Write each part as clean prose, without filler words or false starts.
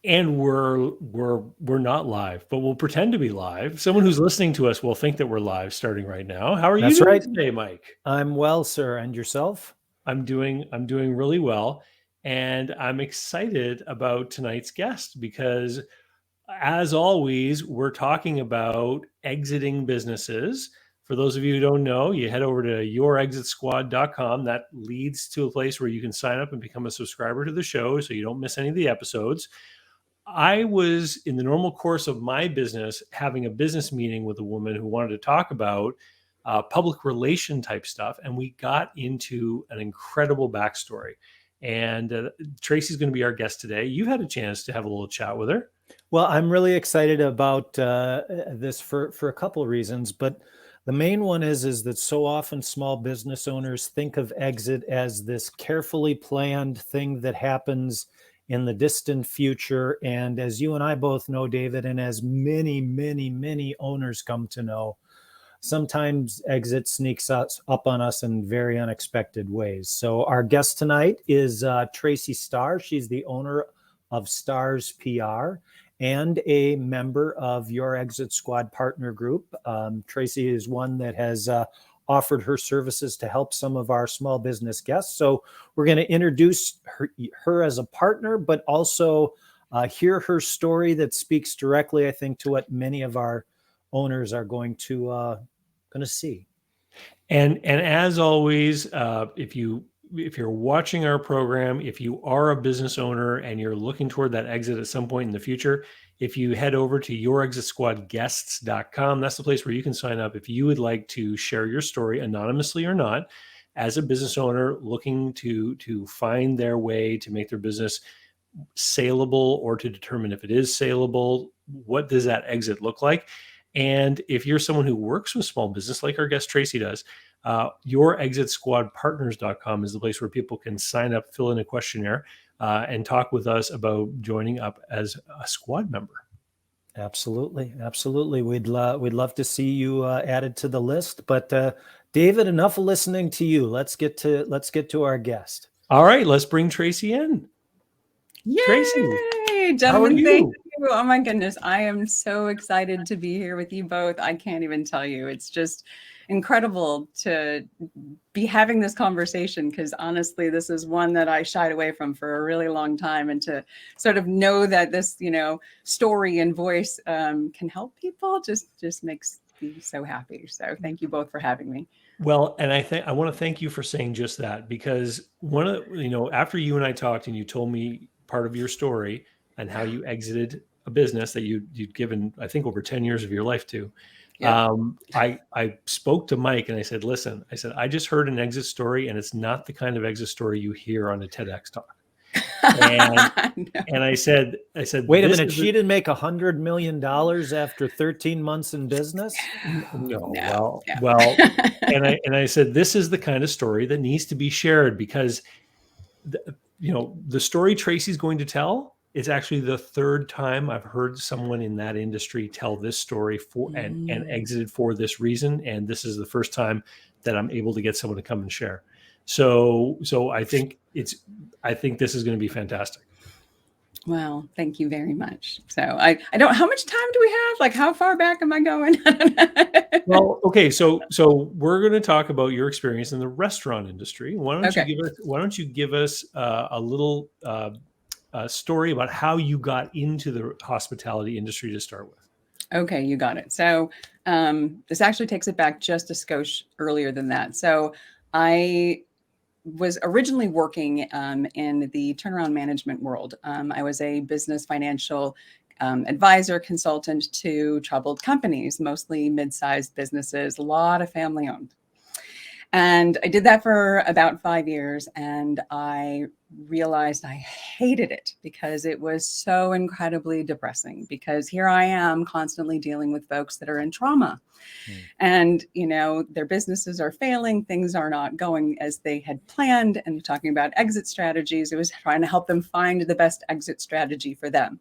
And we're not live, but we'll pretend to be live. Someone who's listening to us will think that we're live starting right now. How are you That's doing right. today, Mike? I'm well, sir. And yourself? I'm doing really well, and I'm excited about tonight's guest because, as always, we're talking about exiting businesses. For those of you who don't know, you head over to yourexitsquad.com. That leads to a place where you can sign up and become a subscriber to the show so you don't miss any of the episodes. I was in the normal course of my business having a business meeting with a woman who wanted to talk about public relation type stuff, and we got into an incredible backstory. And Tracy's going to be our guest today. You've had a chance to have a little chat with her. Well, I'm really excited about this for a couple of reasons, but the main one is that so often small business owners think of exit as this carefully planned thing that happens in the distant future. And as you and I both know, David, and as many owners come to know, sometimes exit sneaks us up on us in very unexpected ways. So our guest tonight is Tracy Starr. She's the owner of Stars PR and a member of your Exit Squad partner group. Tracy is one that has offered her services to help some of our small business guests. So we're going to introduce her as a partner, but also hear her story that speaks directly, I think, to what many of our owners are going to see. And as always, if you're watching our program, if you are a business owner and you're looking toward that exit at some point in the future, if you head over to yourexitsquadguests.com, that's the place where you can sign up if you would like to share your story anonymously or not, as a business owner looking to find their way to make their business saleable, or to determine if it is saleable. What does that exit look like? And if you're someone who works with small business, like our guest Tracy does, yourexitsquadpartners.com is the place where people can sign up, fill in a questionnaire, and talk with us about joining up as a squad member. Absolutely. We'd love to see you added to the list. But David, enough listening to you. Let's get to our guest. All right, let's bring Tracy in. Tracy, Yay, how are gentlemen, thank you? you. Oh my goodness, I am so excited to be here with you both. I can't even tell you. It's just incredible to be having this conversation because honestly, this is one that I shied away from for a really long time. And to sort of know that this, story and voice can help people just makes me so happy. So thank you both for having me. Well, and I want to thank you for saying just that, because after you and I talked and you told me part of your story and how you exited a business that you'd given, I think, over 10 years of your life to, Yeah. I spoke to Mike and I said, listen, I just heard an exit story, and it's not the kind of exit story you hear on a TEDx talk. And No. and I said, Wait a this minute. is She didn't make $100 million after 13 months in business. no, No, well, and I said, this is the kind of story that needs to be shared, because the story Tracy's going to tell is actually the third time I've heard someone in that industry tell this story for and Mm. exited for this reason, and this is the first time that I'm able to get someone to come and share. So I think this is going to be fantastic. Well, thank you very much. So I don't, how much time do we have? Like, how far back am I going? Well, okay, so we're going to talk about your experience in the restaurant industry. Okay. Why don't you give us a little story about how you got into the hospitality industry to start with? Okay, you got it. So this actually takes it back just a skosh earlier than that. So I was originally working in the turnaround management world. I was a business financial advisor, consultant to troubled companies, mostly mid-sized businesses, a lot of family owned. And I did that for about 5 years, and I realized I hated it because it was so incredibly depressing. Because here I am constantly dealing with folks that are in trauma, and their businesses are failing, things are not going as they had planned, and talking about exit strategies, it was trying to help them find the best exit strategy for them.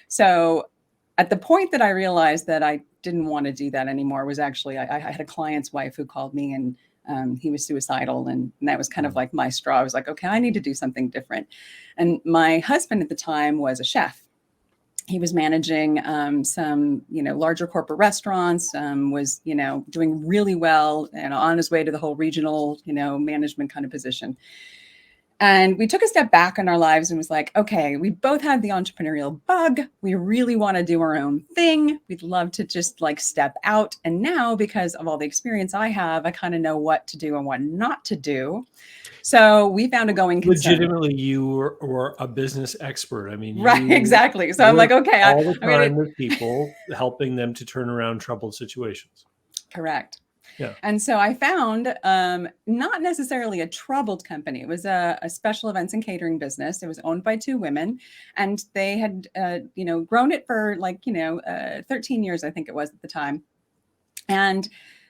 So at the point that I realized that I didn't want to do that anymore was actually I had a client's wife who called me, and he was suicidal, and that was kind of like my straw. I was like, okay, I need to do something different. And my husband at the time was a chef. he was managing some, larger corporate restaurants, was, doing really well and on his way to the whole regional, management kind of position. And we took a step back in our lives and was like, okay, we both had the entrepreneurial bug. We really want to do our own thing. We'd love to just like step out. And now, because of all the experience I have, I kind of know what to do and what not to do. So we found a going concern. Legitimately, you were a business expert. I mean, Right, you exactly. So I'm like, work okay, all the I mean, time with people, helping them to turn around troubled situations. correct. Yeah. And so I found not necessarily a troubled company. It was a special events and catering business. It was owned by two women, and they had, grown it for 13 years, I think it was at the time. And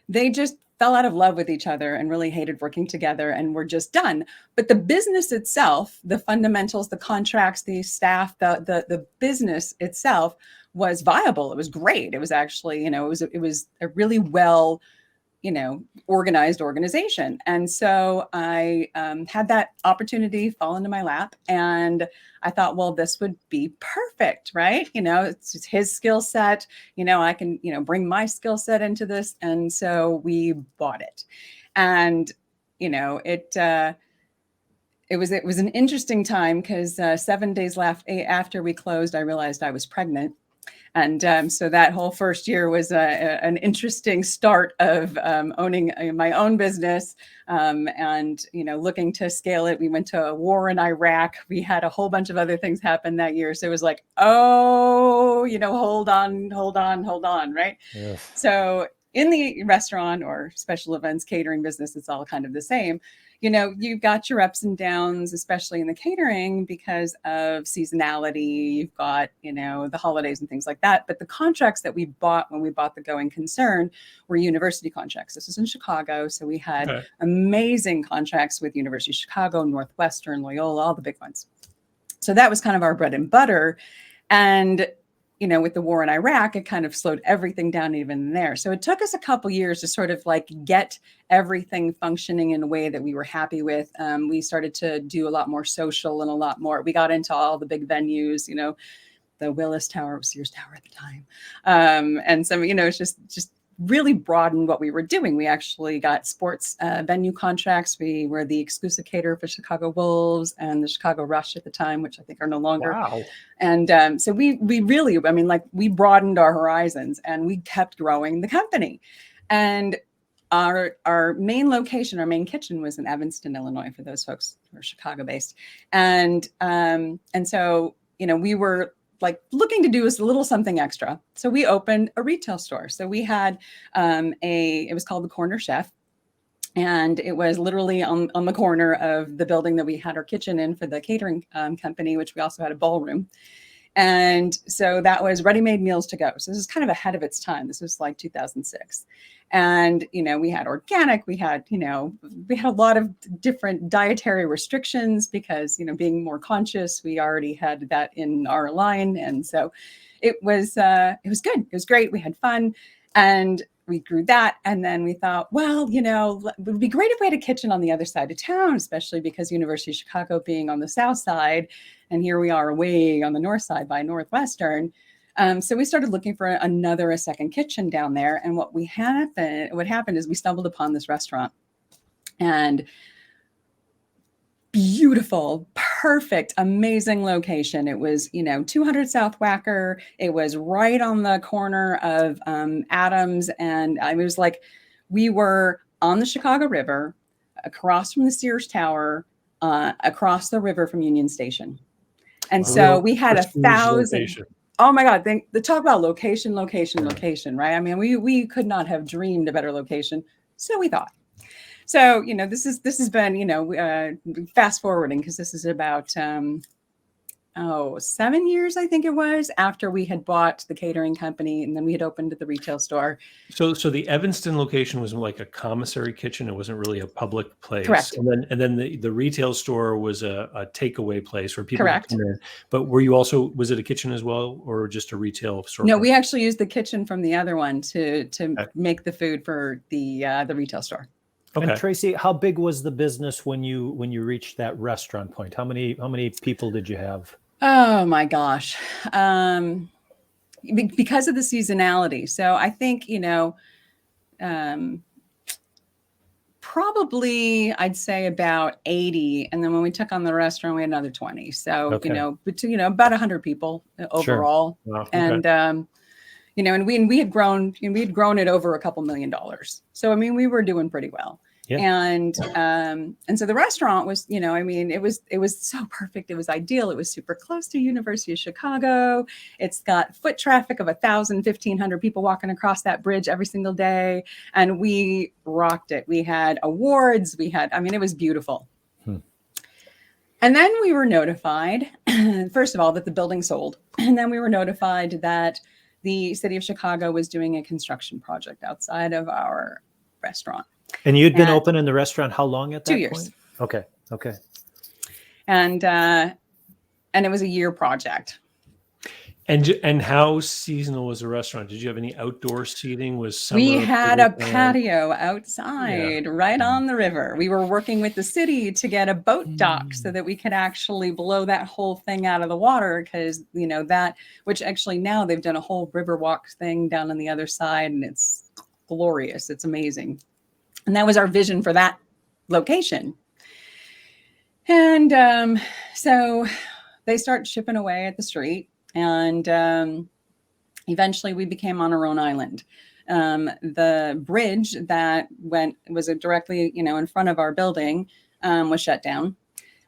they just fell out of love with each other and really hated working together and were just done. But the business itself, the fundamentals, the contracts, the staff, the business itself was viable. It was great. It was actually, it was a really well, organized organization. And so I had that opportunity fall into my lap, and I thought, well, this would be perfect, right? It's just his skill set, I can, bring my skill set into this. And so we bought it. And, it was an interesting time because 7 days left after we closed, I realized I was pregnant. And so that whole first year was an interesting start of owning my own business, and looking to scale it. We went to a war in Iraq. We had a whole bunch of other things happen that year. So it was like, oh, hold on, right? Yes. So in the restaurant or special events catering business, it's all kind of the same. You've got your ups and downs, especially in the catering because of seasonality. You've got, the holidays and things like that. But the contracts that we bought when we bought the going concern were university contracts. This was in Chicago. So we had amazing contracts with University of Chicago, Northwestern, Loyola, all the big ones. So that was kind of our bread and butter. And with the war in Iraq, it kind of slowed everything down even there. So it took us a couple years to sort of like get everything functioning in a way that we were happy with. We started to do a lot more social and a lot more. We got into all the big venues, the Willis Tower, Sears Tower at the time. And some, it's just really broadened what we were doing. We actually got sports venue contracts. We were the exclusive caterer for Chicago Wolves and the Chicago Rush at the time, which I think are no longer. Wow. And so we really, we broadened our horizons and we kept growing the company. And our main location, our main kitchen was in Evanston, Illinois, for those folks who are Chicago based. And so, we were like looking to do a little something extra. So we opened a retail store. So we had it was called the Corner Chef. And it was literally on the corner of the building that we had our kitchen in for the catering company, which we also had a ballroom. And so that was ready-made meals to go. So this is kind of ahead of its time. This was like 2006. And, we had organic, we had a lot of different dietary restrictions because, being more conscious, we already had that in our line. And so it was good. It was great. We had fun and we grew that. And then we thought, well, it would be great if we had a kitchen on the other side of town, especially because University of Chicago being on the south side. And here we are away on the north side by Northwestern. So we started looking for a second kitchen down there. And what happened is we stumbled upon this restaurant, and beautiful, perfect, amazing location. It was, 200 South Wacker. It was right on the corner of Adams. And it was like, we were on the Chicago River, across from the Sears Tower, across the river from Union Station. And so we had 1,000. Location. Oh my God, the talk about location, right? I mean, we could not have dreamed a better location. So we thought. So, this has been, fast forwarding because this is about 7 years, I think it was, after we had bought the catering company and then we had opened the retail store. So the Evanston location was like a commissary kitchen. It wasn't really a public place. Correct. And then the retail store was a takeaway place where people Correct. could come in. But was it a kitchen as well, or just a retail store? No, we actually used the kitchen from the other one to make the food for the retail store. Okay. And Tracy, how big was the business when you reached that restaurant point? How many people did you have? Oh my gosh. because of the seasonality. So I think, probably I'd say about 80. And then when we took on the restaurant, we had another 20. So, Okay. about 100 people overall. Sure. Wow. Okay. And, and we had grown it over a couple $1 million. So, I mean, we were doing pretty well. Yeah. And so the restaurant was, it was so perfect. It was ideal. It was super close to University of Chicago. It's got foot traffic of 1,000, 1,500 people walking across that bridge every single day. And we rocked it. We had awards. It was beautiful. And then we were notified, first of all, that the building sold. And then we were notified that the city of Chicago was doing a construction project outside of our restaurant. And you'd been open in the restaurant how long at that 2 years. point? Okay. Okay. And it was a year project. And how seasonal was the restaurant? Did you have any outdoor seating? We had a patio outside right on the river. We were working with the city to get a boat dock so that we could actually blow that whole thing out of the water, because which actually now they've done a whole river walk thing down on the other side, and it's glorious. It's amazing. And that was our vision for that location. And so they start chipping away at the street. And eventually we became on our own island. The bridge that was directly, in front of our building was shut down.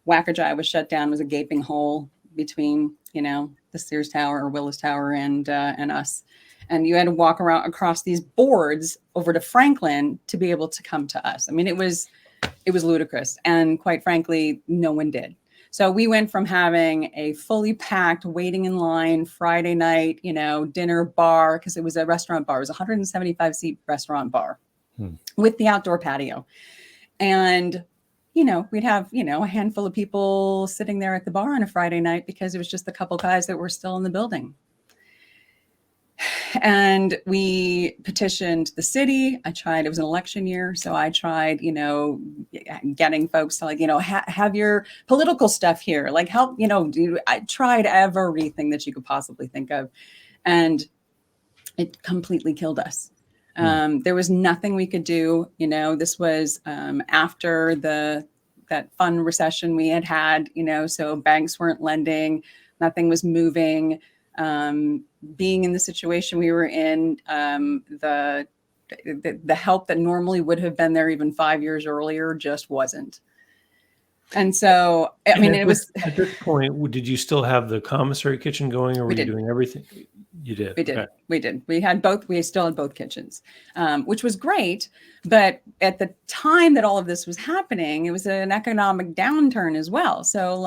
Wackajai was shut down. It was a gaping hole between, the Sears Tower or Willis Tower and us. And you had to walk around across these boards over to Franklin to be able to come to us. I mean, it was ludicrous. And quite frankly, no one did. So we went from having a fully packed, waiting in line Friday night, dinner bar, because it was a restaurant bar. It was a 175-seat restaurant bar with the outdoor patio. And, we'd have, a handful of people sitting there at the bar on a Friday night because it was just a couple guys that were still in the building. And we petitioned the city. It was an election year. So I tried, getting folks to have your political stuff here, help, I tried everything that you could possibly think of, and it completely killed us. There was nothing we could do. This was after that fun recession we had, so banks weren't lending, nothing was moving. Being in the situation we were in, the help that normally would have been there even 5 years earlier just wasn't. And so, it was at this point. Did you still have the commissary kitchen going, or were you doing everything? You did. We did. Okay. We did. We had both. We still had both kitchens, which was great. But at the time that all of this was happening, it was an economic downturn as well. So,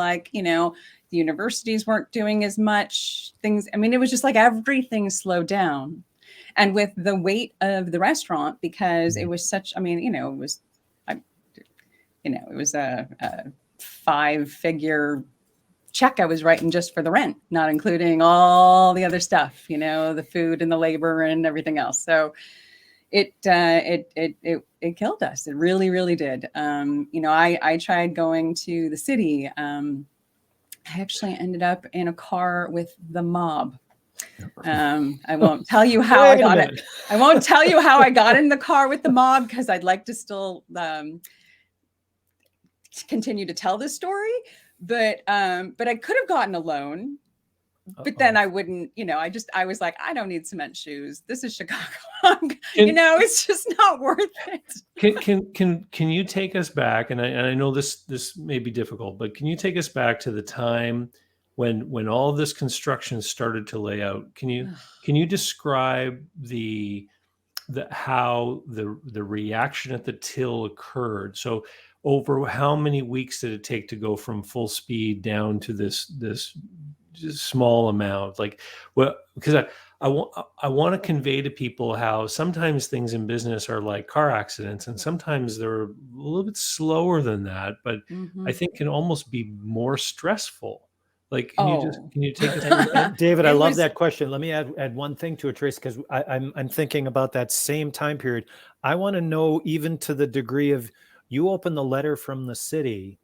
the universities weren't doing as much things. It was just like everything slowed down. And with the weight of the restaurant, because it was such, it was a 5-figure check I was writing just for the rent, not including all the other stuff, the food and the labor and everything else. So it killed us. It really, really did. I tried going to the city. I actually ended up in a car with the mob. I won't tell you how I got it. I won't tell you how I got in the car with the mob, because I'd like to still continue to tell this story. But I could have gotten a loan. But then I wouldn't, I was like, I don't need cement shoes. This is Chicago. It's just not worth it. Can you take us back? And I know this may be difficult, but can you take us back to the time when all of this construction started to lay out? Can you describe how the reaction at the till occurred? So over how many weeks did it take to go from full speed down to this just small amount? Because I want to convey to people how sometimes things in business are like car accidents, and sometimes they're a little bit slower than that, but I think can almost be more stressful. Can you take us? David, I love that question. Let me add one thing to it, Trace, because I'm thinking about that same time period. I want to know, even to the degree of, you open the letter from the city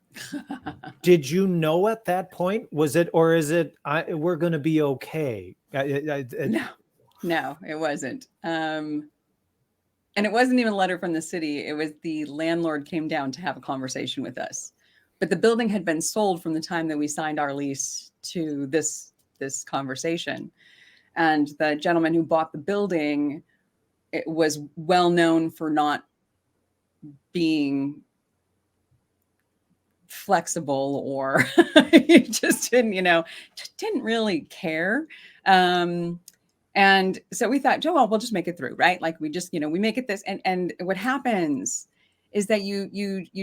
Did you know at that point? Was it, or is it, we're going to be okay? No, it wasn't. And it wasn't even a letter from the city. It was the landlord came down to have a conversation with us. But the building had been sold from the time that we signed our lease to this conversation. And the gentleman who bought the building, it was well known for not being flexible, or he just didn't really care. And so we thought, well, we'll just make it through, right? Like we just, we make it this. And what happens is that you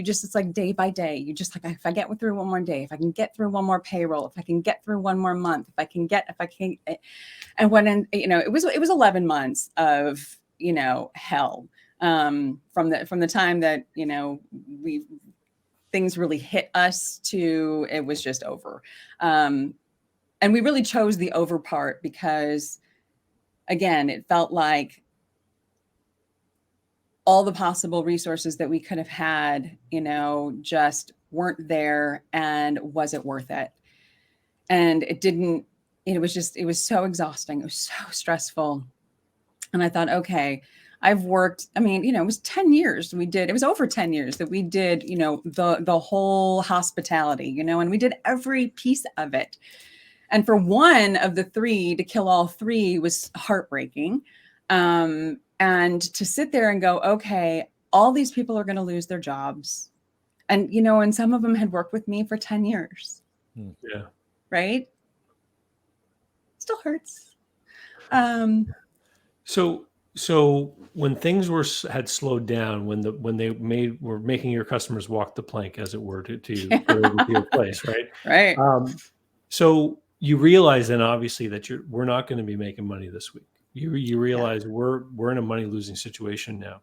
just, it's like day by day, you just like, if I get through one more day, if I can get through one more payroll, if I can get through one more month, and when, it was 11 months of, hell, from the time that, things really hit us to, it was just over. And we really chose the over part because, again, it felt like all the possible resources that we could have had, just weren't there, and was it worth it? And it didn't, it was so exhausting. It was so stressful. And I thought, okay, I've worked, it was 10 years it was over 10 years that we did, the whole hospitality, and we did every piece of it. And for one of the three to kill all three was heartbreaking. And to sit there and go, okay, all these people are going to lose their jobs. And, and some of them had worked with me for 10 years. Yeah. Right? Still hurts. So when things had slowed down, when they were making your customers walk the plank, as it were, to go over to your place, right? Right. So you realize then obviously that we're not going to be making money this week. You realize we're in a money losing situation now.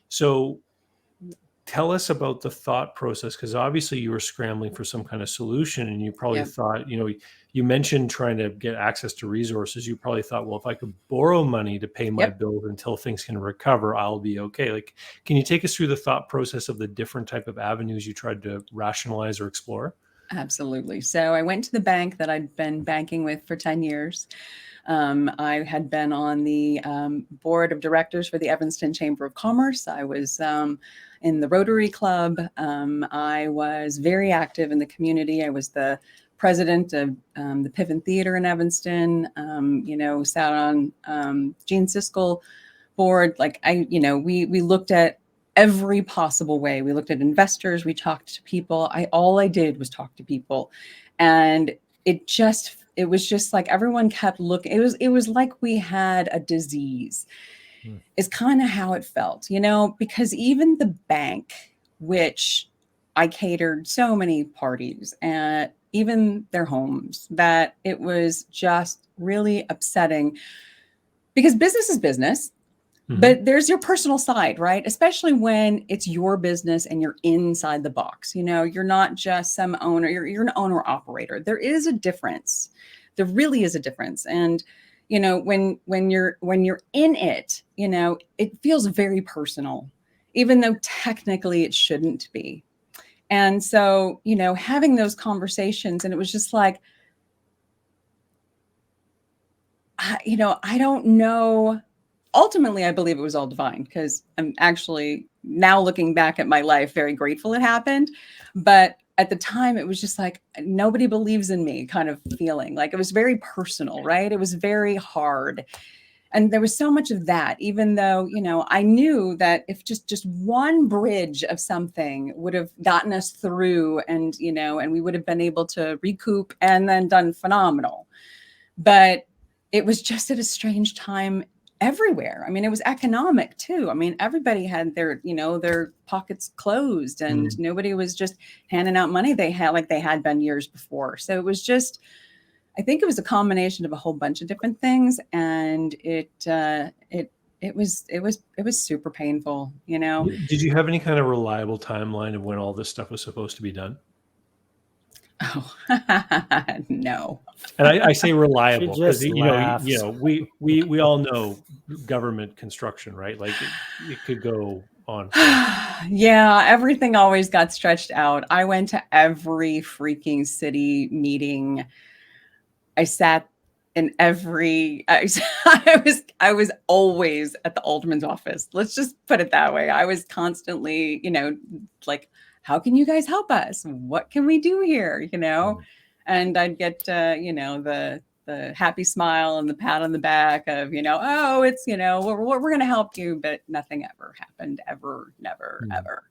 So tell us about the thought process, because obviously you were scrambling for some kind of solution, and you probably thought, you mentioned trying to get access to resources. You probably thought, well, if I could borrow money to pay my bills until things can recover, I'll be okay. Like, can you take us through the thought process of the different type of avenues you tried to rationalize or explore? Absolutely. So I went to the bank that I'd been banking with for 10 years. I had been on the board of directors for the Evanston Chamber of Commerce. I was in the Rotary Club. I was very active in the community. I was the president of the Piven Theater in Evanston, sat on Gene Siskel board. Like we looked at every possible way. We looked at investors. We talked to people. All I did was talk to people. And it was just like everyone kept looking. It was like we had a disease, is kind of how it felt, because even the bank, which I catered so many parties and even their homes, that it was just really upsetting, because business is business. But there's your personal side, right? Especially when it's your business and you're inside the box. You're not just some owner, you're an owner operator. There is a difference. There really is a difference. And, when you're in it, it feels very personal, even though technically it shouldn't be. And so, having those conversations, and it was just like, I don't know. Ultimately, I believe it was all divine, because I'm actually now looking back at my life very grateful it happened. But at the time, it was just like, nobody believes in me kind of feeling. Like, it was very personal, right? It was very hard. And there was so much of that, even though, I knew that if just one bridge of something would have gotten us through, and, and we would have been able to recoup and then done phenomenal. But it was just at a strange time everywhere. It was economic too. Everybody had their pockets closed, and nobody was just handing out money they had been years before. So it was just, I think it was a combination of a whole bunch of different things, and it was super painful. Did you have any kind of reliable timeline of when all this stuff was supposed to be done? Oh, no. And I say She reliable because just laughs. we all know government construction, right? Like it could go on forever. Yeah, everything always got stretched out. I went to every freaking city meeting. I sat in every I was always at the alderman's office. Let's just put it that way. I was constantly, like, how can you guys help us? What can we do here? And I'd get the happy smile and the pat on the back of, oh, it's, we're going to help you, but nothing ever happened, ever, never, Mm. ever.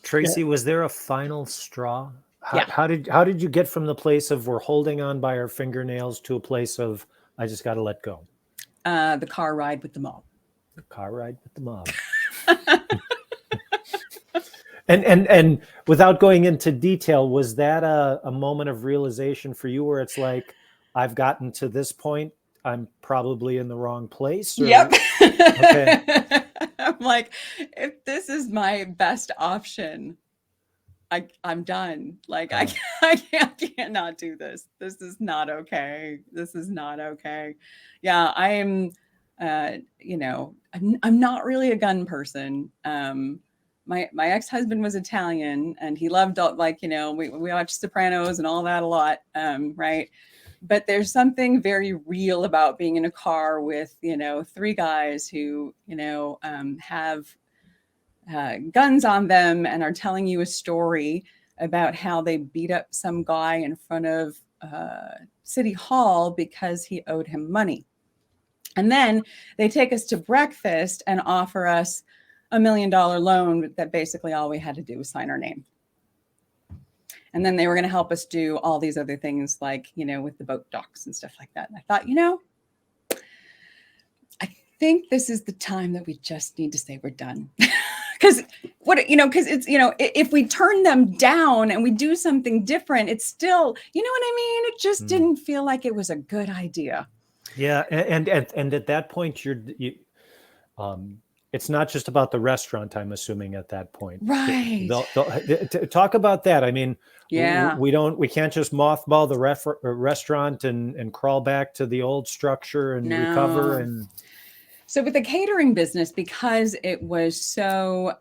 Tracy, was there a final straw? Yeah. How did you get from the place of we're holding on by our fingernails to a place of I just got to let go? The car ride with the mob. The car ride with the mob. And without going into detail, was that a moment of realization for you where it's like, I've gotten to this point, I'm probably in the wrong place? Or, Yep. Okay. I'm like, if this is my best option, I'm done. Like I cannot do this. This is not okay. This is not okay. Yeah, I'm not really a gun person. My ex-husband was Italian and he loved we watched Sopranos and all that a lot. Right. But there's something very real about being in a car with, three guys who, have guns on them and are telling you a story about how they beat up some guy in front of City Hall because he owed him money. And then they take us to breakfast and offer us $1 million loan that basically all we had to do was sign our name. And then they were going to help us do all these other things like, with the boat docks and stuff like that. And I thought, I think this is the time that we just need to say we're done. Because it's, if we turn them down and we do something different, it's still, you know what I mean? It just didn't feel like it was a good idea. Yeah. And at that point, it's not just about the restaurant, I'm assuming at that point. Right. Talk about that. I mean, yeah, we can't just mothball the restaurant and crawl back to the old structure and recover. And so with the catering business, because it was so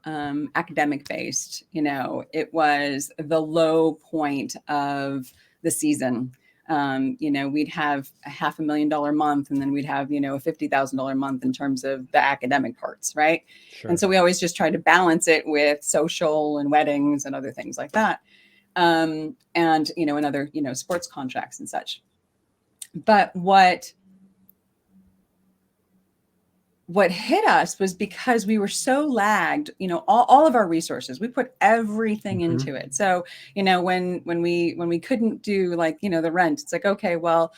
academic based, it was the low point of the season. We'd have a $500,000 month and then we'd have, a $50,000 month in terms of the academic parts. Right. Sure. And so we always just try to balance it with social and weddings and other things like that. And, and other, sports contracts and such. But what hit us was because we were so lagged, all of our resources, we put everything into it. So, when we couldn't do the rent, it's like, okay, well,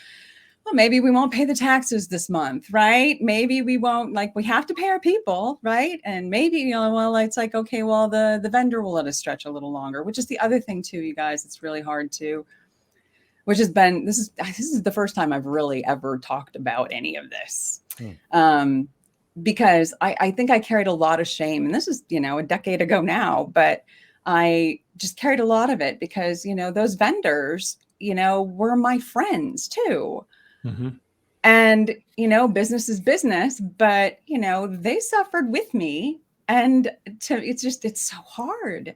maybe we won't pay the taxes this month, right? Maybe we won't, we have to pay our people, right? And maybe, it's like, okay, well, the vendor will let us stretch a little longer, which is the other thing too, you guys, it's really hard to, which has been, this is the first time I've really ever talked about any of this. Because I think I carried a lot of shame, and this is, a decade ago now, but I just carried a lot of it because, those vendors, were my friends too. Mm-hmm. And, business is business, but, they suffered with me and it's so hard.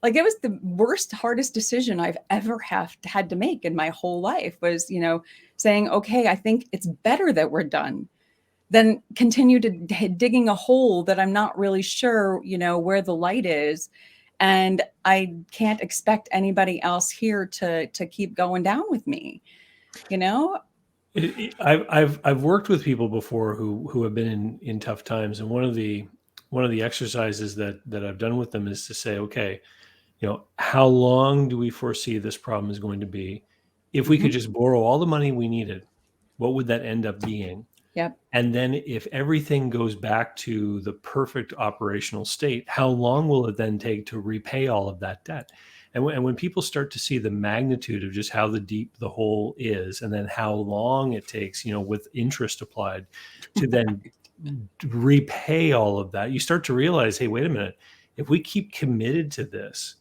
Like it was the worst, hardest decision I've ever had to make in my whole life was, saying, okay, I think it's better that we're done than continue to digging a hole that I'm not really sure, where the light is. And I can't expect anybody else here to keep going down with me, I've worked with people before who have been in tough times. And one of the exercises that I've done with them is to say, okay, how long do we foresee this problem is going to be? If we could just borrow all the money we needed, what would that end up being? Yep. And then if everything goes back to the perfect operational state, how long will it then take to repay all of that debt? And when people start to see the magnitude of just how deep the hole is, and then how long it takes, with interest applied to then repay all of that, you start to realize, hey, wait a minute, if we keep committed to this,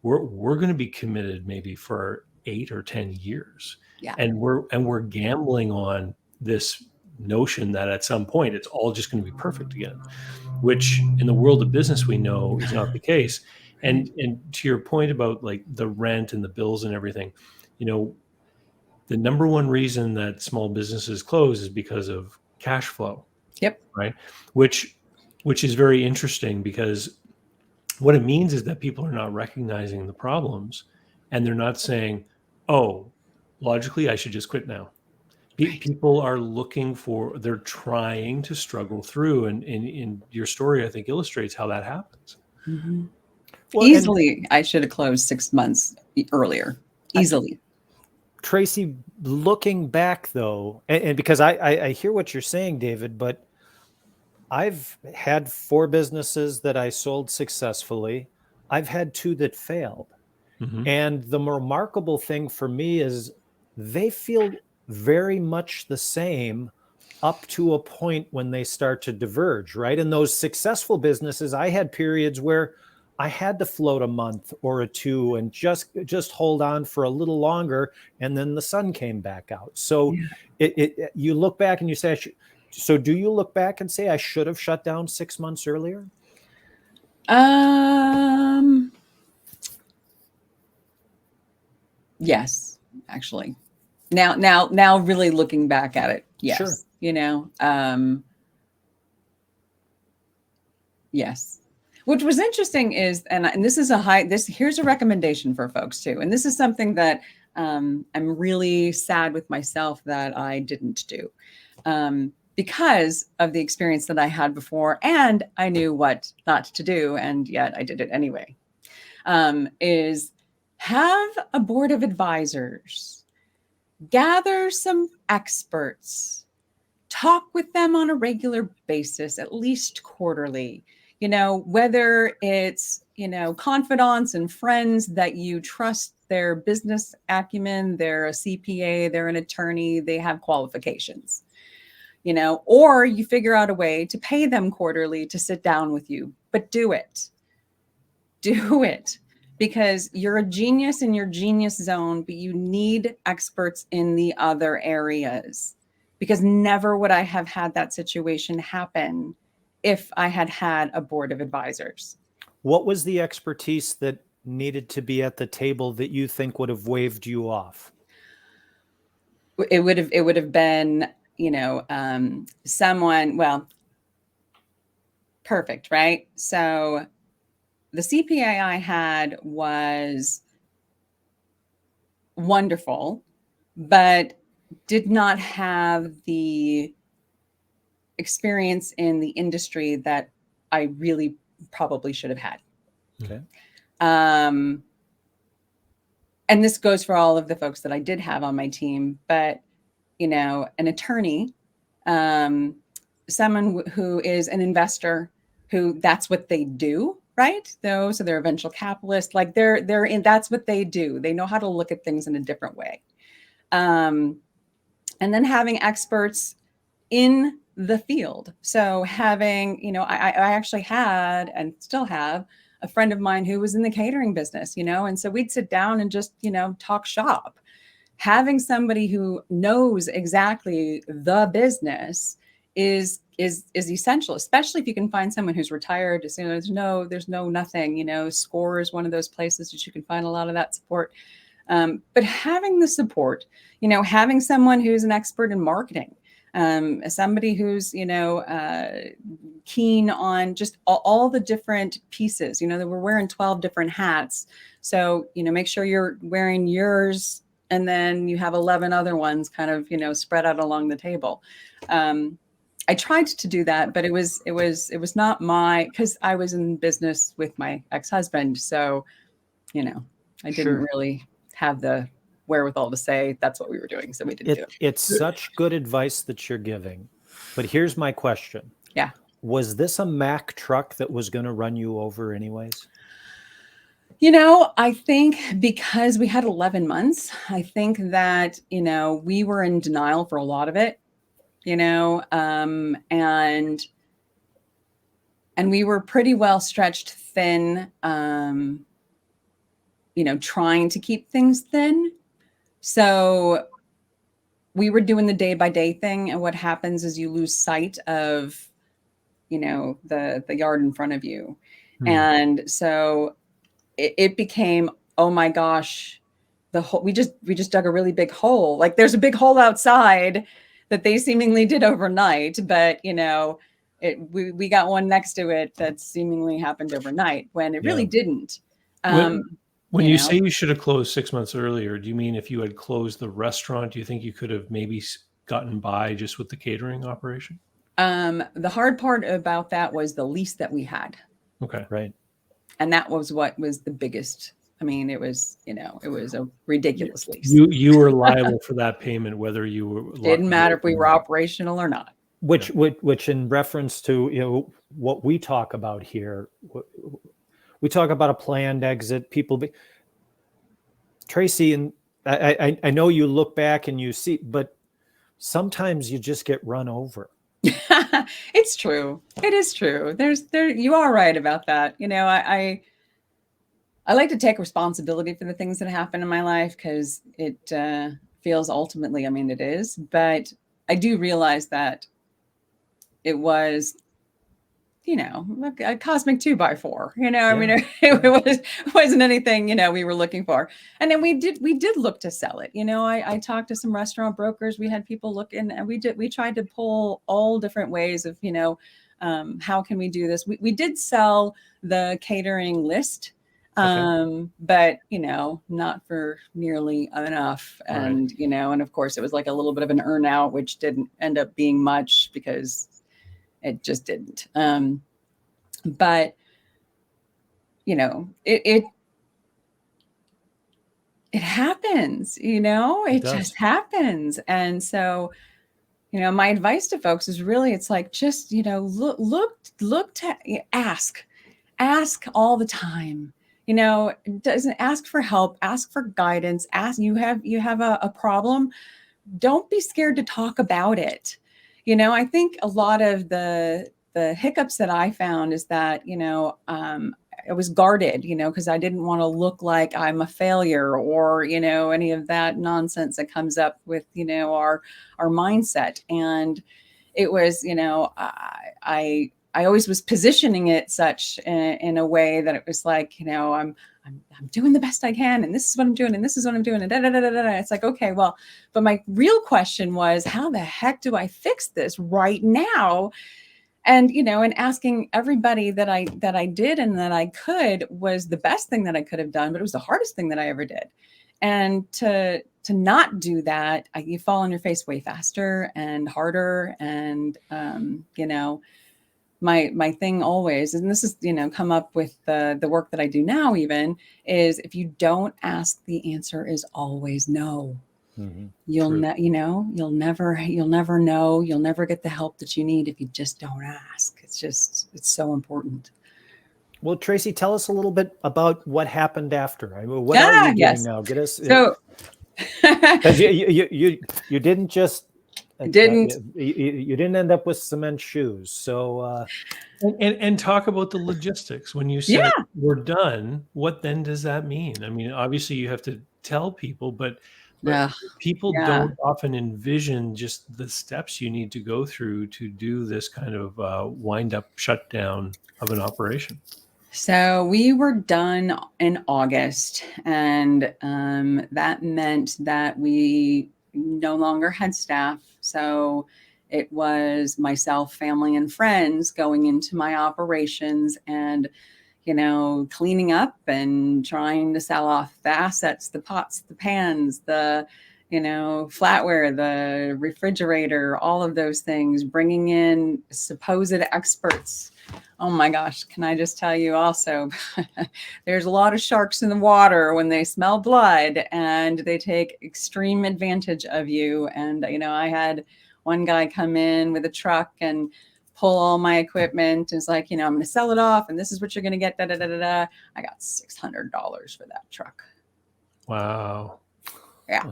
we're going to be committed maybe for 8 or 10 years. Yeah. And we're gambling on this notion that at some point it's all just going to be perfect again, which in the world of business we know is not the case. And to your point about like the rent and the bills and everything, you know, the number one reason that small businesses close is because of cash flow. Yep. Right. Which is very interesting, because what it means is that people are not recognizing the problems, and they're not saying, oh, logically, I should just quit now. Right. People are they're trying to struggle through. And in your story, I think illustrates how that happens. Mm-hmm. Well, Easily, I should have closed 6 months earlier. Easily. Tracy, looking back though, and because I hear what you're saying, David, but I've had 4 businesses that I sold successfully. I've had 2 that failed. Mm-hmm. And the remarkable thing for me is they feel very much the same up to a point when they start to diverge, right? In those successful businesses, I had periods where I had to float a month or a 2 and just hold on for a little longer, and then the sun came back out. So you look back and you say, so do you look back and say I should have shut down 6 months earlier? Yes, actually. Now really looking back at it. Yes. Sure. You know, yes. Which was interesting is, and this is here's a recommendation for folks too. And this is something that I'm really sad with myself that I didn't do. Because of the experience that I had before, and I knew what not to do, and yet I did it anyway, is have a board of advisors, gather some experts, talk with them on a regular basis, at least quarterly, you know, whether it's, you know, confidants and friends that you trust their business acumen, they're a CPA, they're an attorney, they have qualifications. You know, or you figure out a way to pay them quarterly to sit down with you, but do it. Do it, because you're a genius in your genius zone, but you need experts in the other areas, because never would I have had that situation happen if I had had a board of advisors. What was the expertise that needed to be at the table that you think would have waved you off? It would have been, you know, someone, well, perfect, right? So the CPA I had was wonderful, but did not have the experience in the industry that I really probably should have had. Okay. And this goes for all of the folks that I did have on my team, but, you know, an attorney, someone who is an investor, who that's what they do, right? So they're a venture capitalist, like that's what they do. They know how to look at things in a different way. And then having experts in the field. So having, you know, I actually had and still have a friend of mine who was in the catering business, you know, and so we'd sit down and just, you know, talk shop. Having somebody who knows exactly the business is essential, especially if you can find someone who's retired. You know, there's no nothing, you know, SCORE is one of those places that you can find a lot of that support. But having the support, you know, having someone who's an expert in marketing, somebody who's, you know, keen on just all the different pieces, you know, that we're wearing 12 different hats. So, you know, make sure you're wearing yours, and then you have 11 other ones kind of, you know, spread out along the table. I tried to do that, but it was not because I was in business with my ex-husband. So, you know, I didn't really have the wherewithal to say that's what we were doing. So we didn't do it. It's such good advice that you're giving. But here's my question. Yeah. Was this a Mack truck that was going to run you over anyways? You know, I think because we had 11 months, I think that, you know, we were in denial for a lot of it, you know, and we were pretty well stretched thin. trying to keep things thin. So we were doing the day by day thing. And what happens is you lose sight of, the yard in front of you. And so it became, oh my gosh, the hole, we just dug a really big hole. Like there's a big hole outside that they seemingly did overnight, but we got one next to it that seemingly happened overnight when it really didn't. When you say you should have closed 6 months earlier, do you mean if you had closed the restaurant, do you think you could have maybe gotten by just with the catering operation? The hard part about that was the lease that we had. Okay. Right. And that was what was the biggest. I mean, it was a ridiculous lease. You were liable for that payment, whether you were. Didn't matter if we were operational or not. Which in reference to, what we talk about here, we talk about a planned exit. Tracy, and I know you look back and you see, but sometimes you just get run over. It's true. It is true. You are right about that. I like to take responsibility for the things that happen in my life because it feels ultimately, it is, but I do realize that it was, a cosmic 2x4, it wasn't anything, we were looking for. And then we did look to sell it. I talked to some restaurant brokers. We had people look in, and we tried to pull all different ways of, how can we do this? We did sell the catering list, but, not for nearly enough. And, and of course it was like a little bit of an earn out, which didn't end up being much because it just didn't. But it happens, it just happens. And so, my advice to folks is really, it's like, just, look to ask all the time, doesn't ask for help, ask for guidance, you have a problem. Don't be scared to talk about it. I think a lot of the hiccups that I found is that, I was guarded, because I didn't want to look like I'm a failure or, any of that nonsense that comes up with, our mindset. And it was, I always was positioning it such in a way that it was like, I'm doing the best I can, and this is what I'm doing, and this is what I'm doing, and da da da da da. It's like, okay, well, but my real question was, how the heck do I fix this right now? And and asking everybody that I did and that I could was the best thing that I could have done, but it was the hardest thing that I ever did. And to not do that, you fall on your face way faster and harder. And my thing always, and this is, come up with the work that I do now, even, is if you don't ask, the answer is always no. Mm-hmm. You'll never know. You'll never get the help that you need if you just don't ask. It's so important. Well, Tracy, tell us a little bit about what happened after. What are you doing now? Get us. So, because you didn't just. You didn't end up with cement shoes. So and talk about the logistics. When you said we're done, what then does that mean? I mean, obviously you have to tell people, but people don't often envision just the steps you need to go through to do this kind of wind up shutdown of an operation. So we were done in August, and that meant that we no longer had staff. So it was myself, family, and friends going into my operations and, cleaning up and trying to sell off the assets, the pots, the pans, the, flatware, the refrigerator, all of those things, bringing in supposed experts. Oh my gosh, can I just tell you also, there's a lot of sharks in the water when they smell blood, and they take extreme advantage of you. And, I had one guy come in with a truck and pull all my equipment. It's like, I'm going to sell it off, and this is what you're going to get. Da, da, da, da, da. I got $600 for that truck. Wow. Yeah.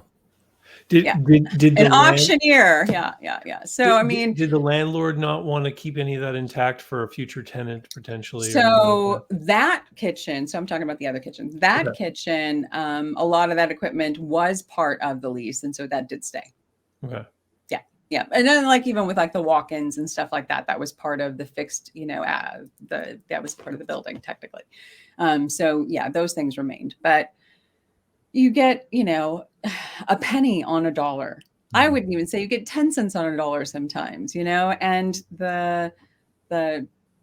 Yeah. Did An the land auctioneer. Yeah. So, I mean, did the landlord not want to keep any of that intact for a future tenant potentially or anything like so that? that kitchen, so I'm talking about the other kitchen, that Okay. kitchen, a lot of that equipment was part of the lease. And so that did stay. Okay. Yeah. Yeah. And then like, even with like the walk-ins and stuff like that, that was part of the fixed, that was part of the building technically. So yeah, those things remained, but you get, a penny on a dollar. I Mhm. wouldn't even say you get 10 cents on a dollar sometimes, and the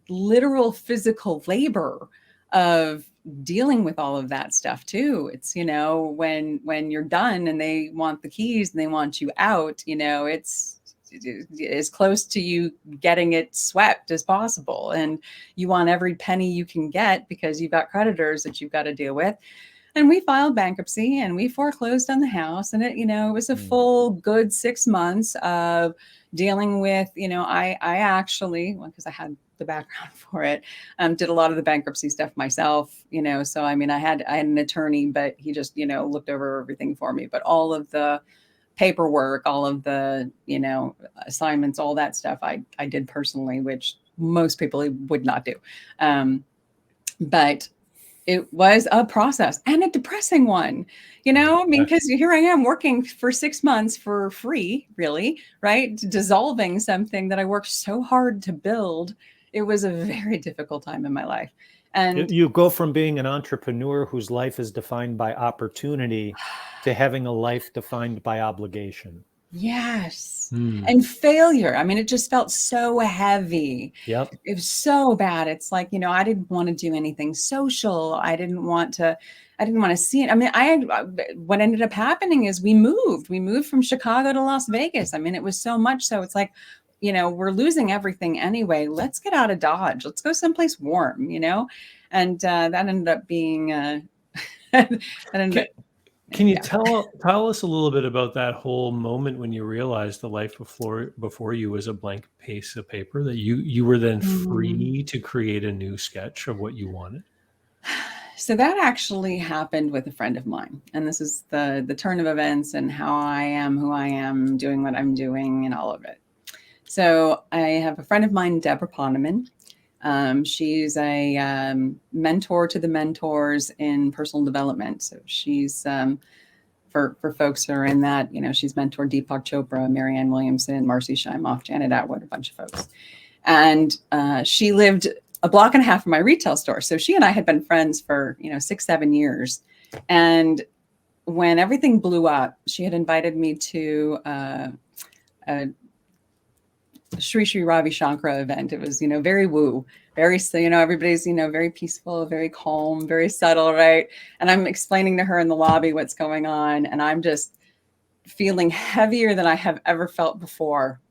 literal physical labor of dealing with all of that stuff too. It's, when you're done and they want the keys and they want you out, it's as close to you getting it swept as possible. And you want every penny you can get because you've got creditors that you've got to deal with. And we filed bankruptcy and we foreclosed on the house. And it was a full good 6 months of dealing with, I actually, well, because I had the background for it, did a lot of the bankruptcy stuff myself, so I mean, I had an attorney, but he just, looked over everything for me. But all of the paperwork, all of the, assignments, all that stuff, I did personally, which most people would not do. But it was a process and a depressing one, I mean, because here I am working for 6 months for free, really, right? Dissolving something that I worked so hard to build. It was a very difficult time in my life. And You go from being an entrepreneur whose life is defined by opportunity to having a life defined by obligation. yes, Hmm. and failure. I mean, it just felt so heavy. Yep. It was so bad. It's like, I didn't want to do anything social. I didn't want to see it. I mean, what ended up happening is we moved from Chicago to Las Vegas. I mean, it was so much. So it's like, we're losing everything anyway. Let's get out of Dodge. Let's go someplace warm, and that ended up being, that ended up, Can you yeah. tell us a little bit about that whole moment when you realized the life before you was a blank piece of paper, that you were then Mhm. free to create a new sketch of what you wanted? So that actually happened with a friend of mine. And this is the turn of events and how I am who I am, doing what I'm doing, and all of it. So I have a friend of mine, Deborah Poneman. She's a mentor to the mentors in personal development. So she's for folks who are in that, she's mentored Deepak Chopra, Marianne Williamson, Marcy Shimoff, Janet Atwood, a bunch of folks. And she lived a block and a half from my retail store. So she and I had been friends for, 6-7 years. And when everything blew up, she had invited me to a Sri Sri Ravi Shankara event. It was, very woo, very, everybody's, very peaceful, very calm, very subtle, right? And I'm explaining to her in the lobby what's going on. And I'm just feeling heavier than I have ever felt before.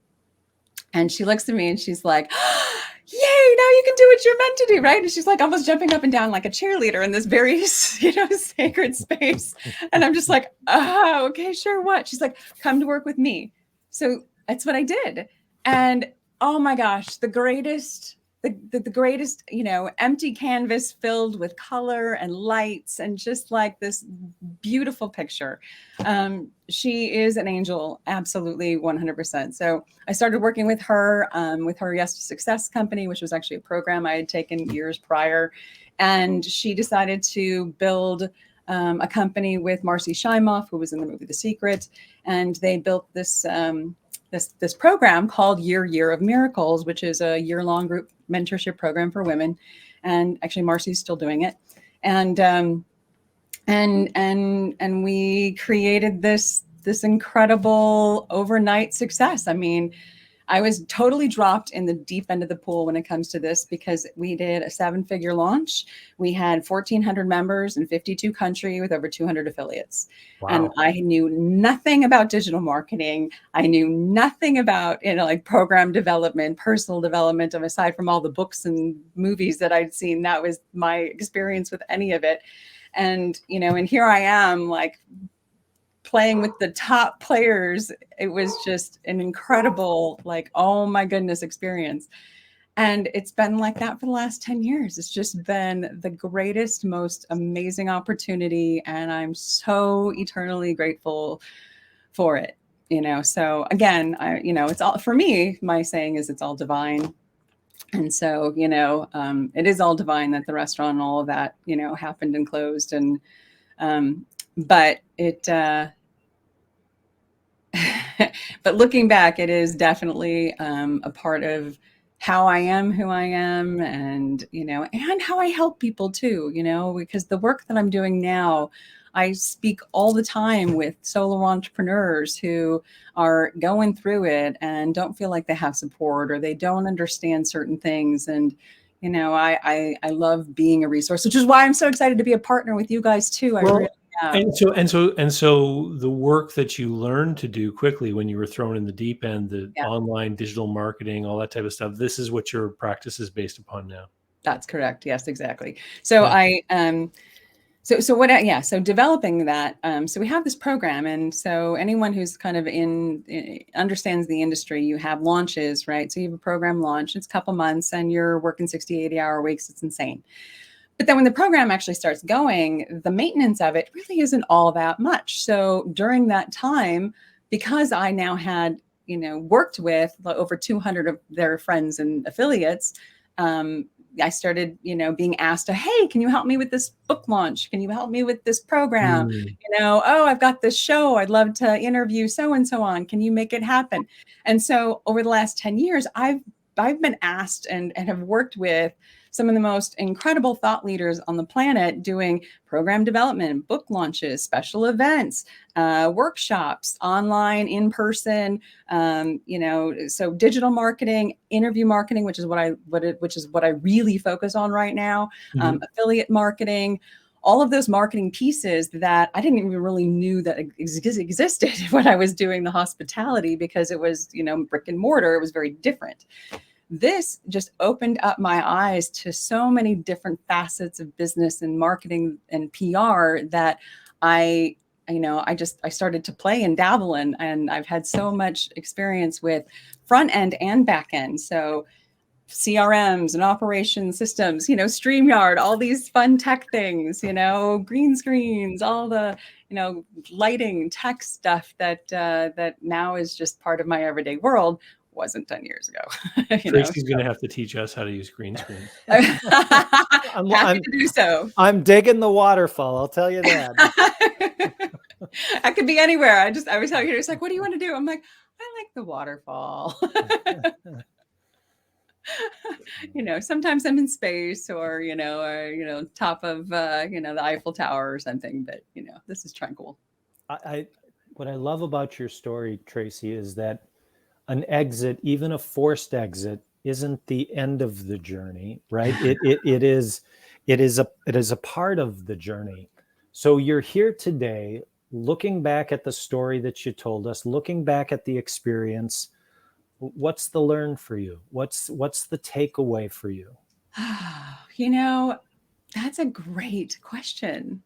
And she looks at me and she's like, yay, now you can do what you're meant to do, right? And she's like almost jumping up and down like a cheerleader in this very, sacred space. And I'm just like, oh, okay, sure, what? She's like, come to work with me. So that's what I did. And oh my gosh, the greatest, empty canvas filled with color and lights and just like this beautiful picture. She is an angel, absolutely 100%. So I started working with her Yes to Success company, which was actually a program I had taken years prior. And she decided to build a company with Marcy Shimoff, who was in the movie The Secret. And they built this this program called Year of Miracles, which is a year-long group mentorship program for women. And actually, Marcy's still doing it. And and we created this incredible overnight success. I mean, I was totally dropped in the deep end of the pool when it comes to this because we did a 7-figure launch. We had 1,400 members in 52 countries with over 200 affiliates. Wow. And I knew nothing about digital marketing. I knew nothing about, like program development, personal development, aside from all the books and movies that I'd seen. That was my experience with any of it. And, and here I am, like, playing with the top players. It was just an incredible, like, oh my goodness, experience. And it's been like that for the last 10 years. It's just been the greatest, most amazing opportunity. And I'm so eternally grateful for it, So again, it's all, for me, my saying is it's all divine. And so, it is all divine that the restaurant and all of that, happened and closed. And, but it, but looking back, it is definitely a part of how I am, who I am, and, and how I help people too, because the work that I'm doing now, I speak all the time with solo entrepreneurs who are going through it and don't feel like they have support or they don't understand certain things. And, I love being a resource, which is why I'm so excited to be a partner with you guys too. I really am. And so the work that you learned to do quickly when you were thrown in the deep end, the Yeah. online digital marketing, all that type of stuff, this is what your practice is based upon now. That's correct. Yes, exactly. So Yeah. So developing that, so we have this program, and so anyone who's kind of understands the industry, you have launches, right? So you have a program launch, it's a couple months and you're working 60, 80-hour weeks. It's insane. But then when the program actually starts going, the maintenance of it really isn't all that much. So during that time, because I now had, worked with over 200 of their friends and affiliates, I started, being asked to, hey, can you help me with this book launch? Can you help me with this program? Oh, I've got this show. I'd love to interview so and so on. Can you make it happen? And so over the last 10 years, I've been asked and have worked with some of the most incredible thought leaders on the planet doing program development, book launches, special events, workshops, online, in person, so digital marketing, interview marketing, which is what I really focus on right now, affiliate marketing, all of those marketing pieces that I didn't even really knew that existed when I was doing the hospitality, because it was, brick and mortar. It was very different. This just opened up my eyes to so many different facets of business and marketing and PR that I started to play and dabble in, and I've had so much experience with front end and back end. So CRMs and operation systems, StreamYard, all these fun tech things, green screens, all the, lighting tech stuff that now is just part of my everyday world. Wasn't 10 years ago. Tracy's going to have to teach us how to use green screen. Happy to do so. I'm digging the waterfall. I'll tell you that. I could be anywhere. I was telling you, it's like, what do you want to do? I'm like, I like the waterfall. Sometimes I'm in space or top of the Eiffel Tower or something, but this is tranquil. What I love about your story, Tracy, is that an exit, even a forced exit, isn't the end of the journey, right? It is a part of the journey. So you're here today, looking back at the story that you told us, looking back at the experience. What's the learn for you? What's the takeaway for you? That's a great question.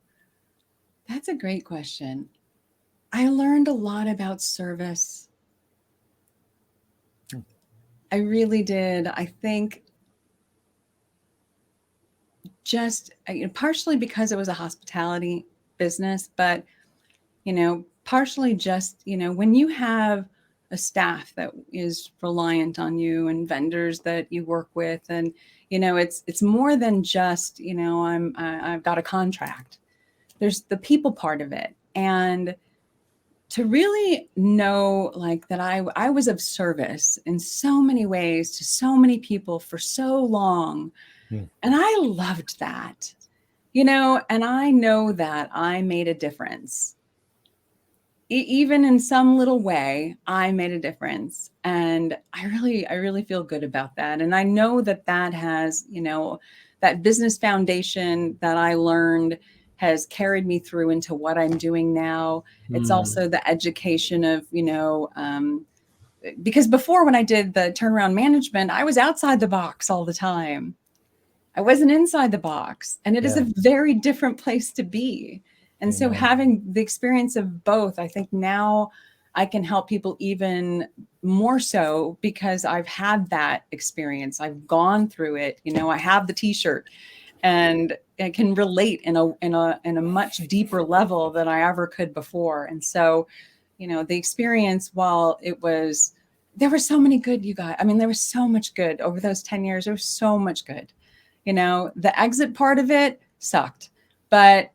I learned a lot about service. I really did. I think just partially because it was a hospitality business, but partially just when you have a staff that is reliant on you and vendors that you work with, and it's more than just I've got a contract. There's the people part of it, and to really know that I was of service in so many ways to so many people for so long. And I loved that, and I know that I made a difference. Even in some little way, I made a difference. And I really feel good about that. And I know that has, that business foundation that I learned has carried me through into what I'm doing now. It's also the education of, because before, when I did the turnaround management, I was outside the box all the time. I wasn't inside the box, and it is a very different place to be. And so having the experience of both, I think now I can help people even more so because I've had that experience. I've gone through it. I have the t-shirt, and I can relate in a much deeper level than I ever could before. And so, the experience, while there were so many good, you guys. I mean, there was so much good over those 10 years. There was so much good. The exit part of it sucked, but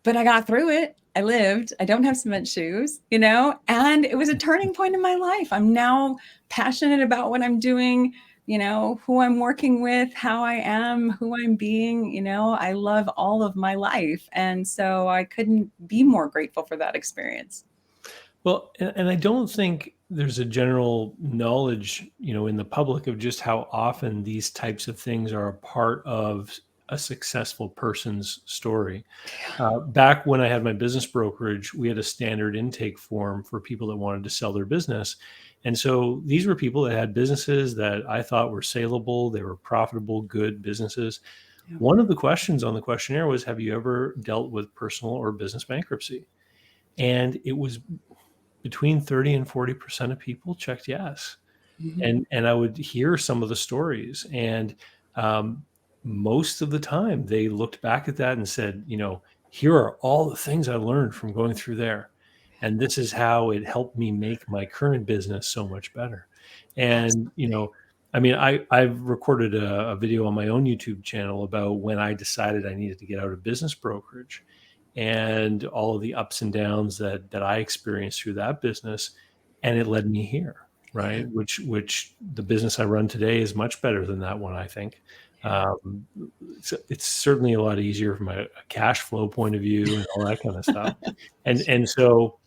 I got through it. I lived. I don't have cement shoes, and it was a turning point in my life. I'm now passionate about what I'm doing, who I'm working with, how I am, who I'm being. I love all of my life. And so I couldn't be more grateful for that experience. Well, and I don't think there's a general knowledge, in the public of just how often these types of things are a part of a successful person's story. Back when I had my business brokerage, we had a standard intake form for people that wanted to sell their business. And so these were people that had businesses that I thought were saleable, they were profitable, good businesses. Yeah. One of the questions on the questionnaire was, have you ever dealt with personal or business bankruptcy? And it was between 30 and 40% of people checked yes. Mm-hmm. And I would hear some of the stories, and most of the time they looked back at that and said, here are all the things I learned from going through there. And this is how it helped me make my current business so much better. And, I mean, I've recorded a video on my own YouTube channel about when I decided I needed to get out of business brokerage and all of the ups and downs that I experienced through that business. And it led me here. Right. Which the business I run today is much better than that one, I think. It's certainly a lot easier from a cash flow point of view and all that kind of stuff. And so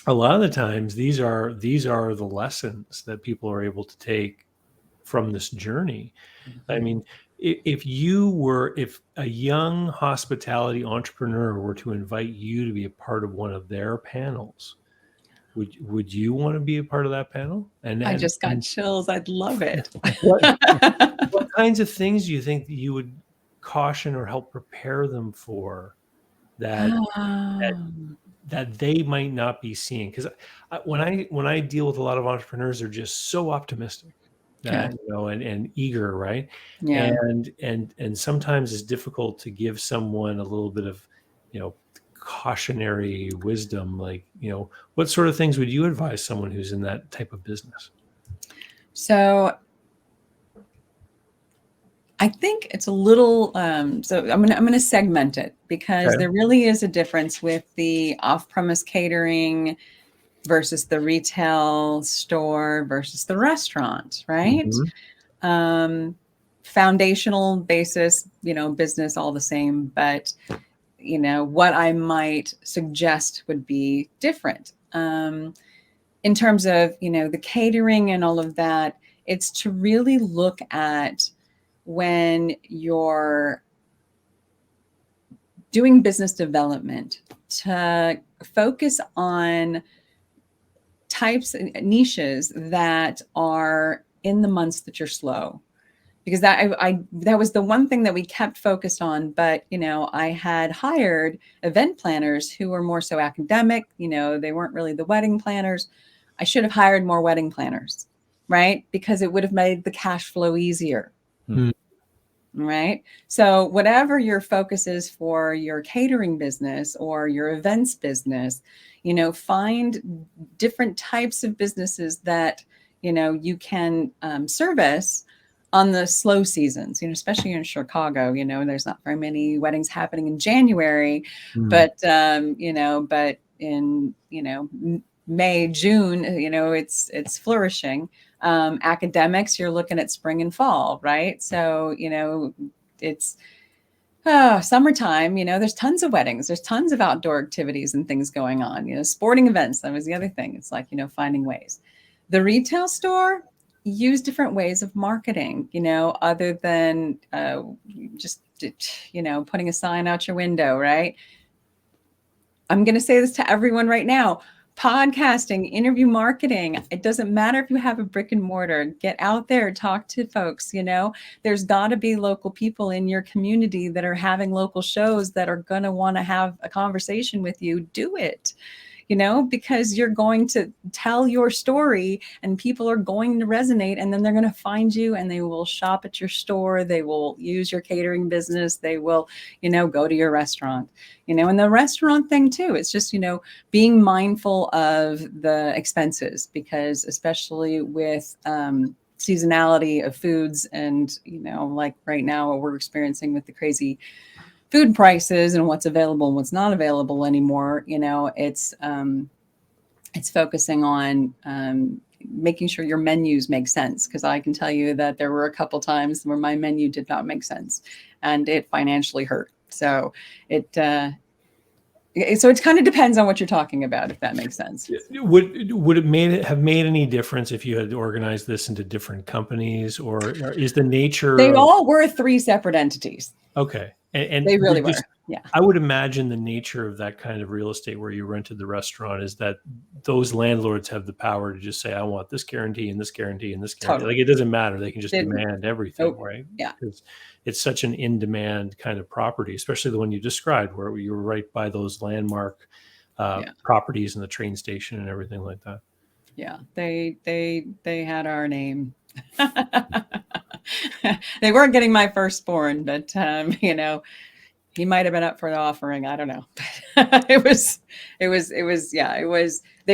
a lot of the times these are the lessons that people are able to take from this journey. Mm-hmm. I mean, if a young hospitality entrepreneur were to invite you to be a part of one of their panels, would you want to be a part of that panel? And I just got chills. I'd love it. what kinds of things do you think that you would caution or help prepare them for that they might not be seeing? Because when I deal with a lot of entrepreneurs, they're just so optimistic that and eager, right? Yeah. And sometimes it's difficult to give someone a little bit of cautionary wisdom, like what sort of things would you advise someone who's in that type of business? So I think it's a little so I'm gonna segment it, because there really is a difference with the off-premise catering versus the retail store versus the restaurant, right? Mm-hmm. Foundational basis, business all the same, but what I might suggest would be different. In terms of, the catering and all of that, it's to really look at when you're doing business development, to focus on types and niches that are in the months that you're slow. Because that was the one thing that we kept focused on. But, I had hired event planners who were more so academic, they weren't really the wedding planners. I should have hired more wedding planners, right? Because it would have made the cash flow easier. Mm-hmm. Right. So whatever your focus is for your catering business or your events business, find different types of businesses that, you can service on the slow seasons, especially in Chicago, there's not very many weddings happening in January, but, but in, May, June, it's flourishing. Academics, you're looking at spring and fall, right? So, it's summertime, there's tons of weddings, there's tons of outdoor activities and things going on, sporting events. That was the other thing. It's like, finding ways. The retail store, use different ways of marketing, other than just, putting a sign out your window, right? I'm going to say this to everyone right now. Podcasting, interview marketing. It doesn't matter if you have a brick and mortar. Get out there, talk to folks. There's got to be local people in your community that are having local shows that are going to want to have a conversation with you. Do it. because you're going to tell your story and people are going to resonate, and then they're going to find you and they will shop at your store. They will use your catering business. They will, go to your restaurant, and the restaurant thing too. It's just, being mindful of the expenses, because especially with, seasonality of foods and, like right now what we're experiencing with the crazy food prices and what's available and what's not available anymore, it's focusing on making sure your menus make sense. Because I can tell you that there were a couple times where my menu did not make sense and it financially hurt. So it kind of depends on what you're talking about, if that makes sense. Would it have made any difference if you had organized this into different companies, or is the nature They all were 3 separate entities. Okay. And they really were. Yeah. I would imagine the nature of that kind of real estate where you rented the restaurant is that those landlords have the power to just say, I want this guarantee and this guarantee and this guarantee. Totally. Like, it doesn't matter. They can just demand everything, right? Yeah. Because it's such an in-demand kind of property, especially the one you described, where you were right by those landmark properties and the train station and everything like that. Yeah. They had our name. They weren't getting my firstborn, but he might have been up for the offering. I don't know. They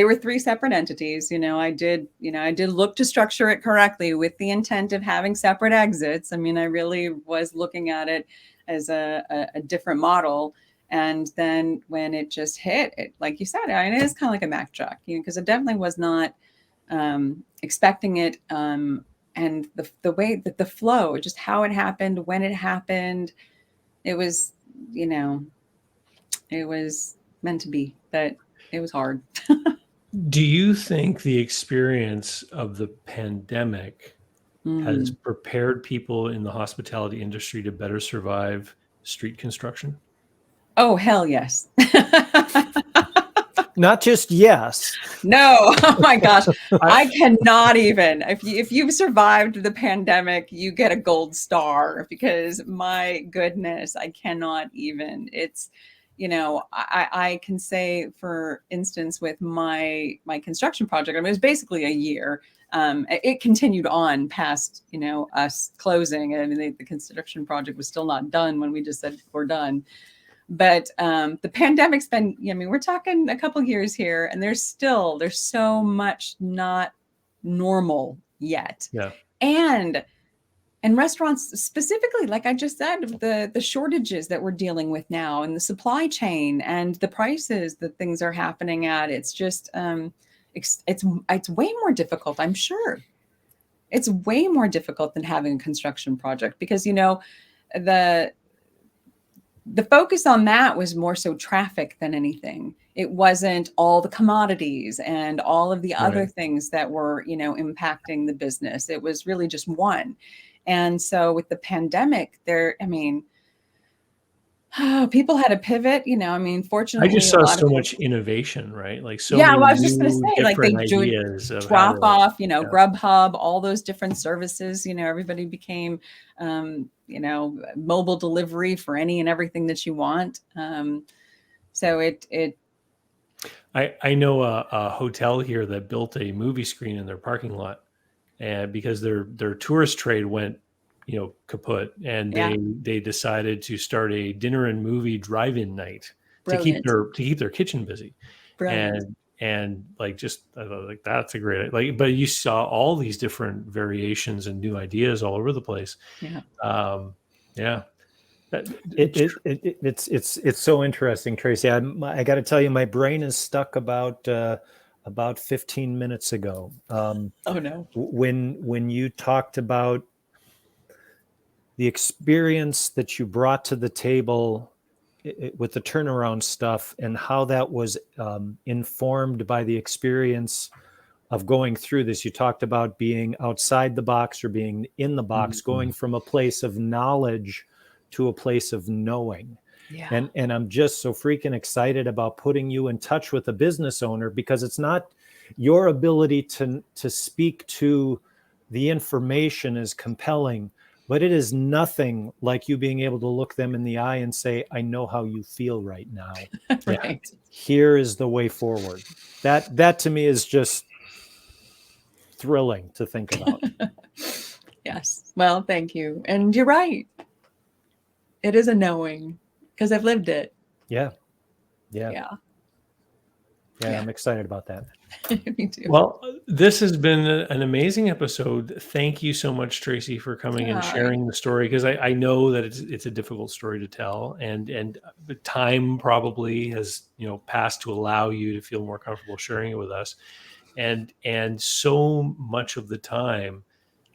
were 3 separate entities. I did look to structure it correctly with the intent of having separate exits. I mean, I really was looking at it as a different model. And then when it just hit, it, like you said, it is kind of like a Mack truck, because it definitely was not expecting it. And the way that the flow, just how it happened, when it happened, it was, it was meant to be, but it was hard. Do you think the experience of the pandemic has prepared people in the hospitality industry to better survive street construction? Oh, hell yes. Not just yes. No. Oh my gosh. I cannot even. If you've survived the pandemic, you get a gold star, because my goodness, I cannot even. It's, I can say, for instance, with my construction project, I mean, it was basically a year. It continued on past, us closing. I mean, the construction project was still not done when we just said we're done. But the pandemic's been, we're talking a couple years here, and there's so much not normal yet. Yeah. And restaurants specifically, like I just said, the shortages that we're dealing with now, and the supply chain and the prices that things are happening at, it's just, it's way more difficult. I'm sure it's way more difficult than having a construction project, because, the focus on that was more so traffic than anything. It wasn't all the commodities and all of the other things that were, impacting the business. It was really just one. And so with the pandemic, people had to pivot, fortunately. I just saw so much innovation, right? Like, so yeah, many well, I was just going to say, like, they do ideas of drop off, Grubhub, all those different services, everybody became, mobile delivery for any and everything that you want. So I know a hotel here that built a movie screen in their parking lot, and because their tourist trade went, kaput, and they decided to start a dinner and movie drive-in night to keep their kitchen busy. Brilliant. And like, just like, that's a great, like, but you saw all these different variations and new ideas all over the place. Yeah. It's so interesting, Tracy. I got to tell you, my brain is stuck about 15 minutes ago. Oh no. When you talked about the experience that you brought to the table with the turnaround stuff, and how that was informed by the experience of going through this. You talked about being outside the box or being in the box, going from a place of knowledge to a place of knowing. Yeah. And I'm just so freaking excited about putting you in touch with a business owner, because it's not your ability to speak to the information is compelling. But it is nothing like you being able to look them in the eye and say, I know how you feel right now. Right. Here is the way forward. That to me is just thrilling to think about. Yes. Well, thank you. And you're right. It is a knowing because I've lived it. Yeah. Yeah. I'm excited about that. Me too. Well, this has been an amazing episode. Thank you so much, Tracy, for coming and sharing the story, because I know that it's a difficult story to tell, and the time probably has passed to allow you to feel more comfortable sharing it with us. And so much of the time,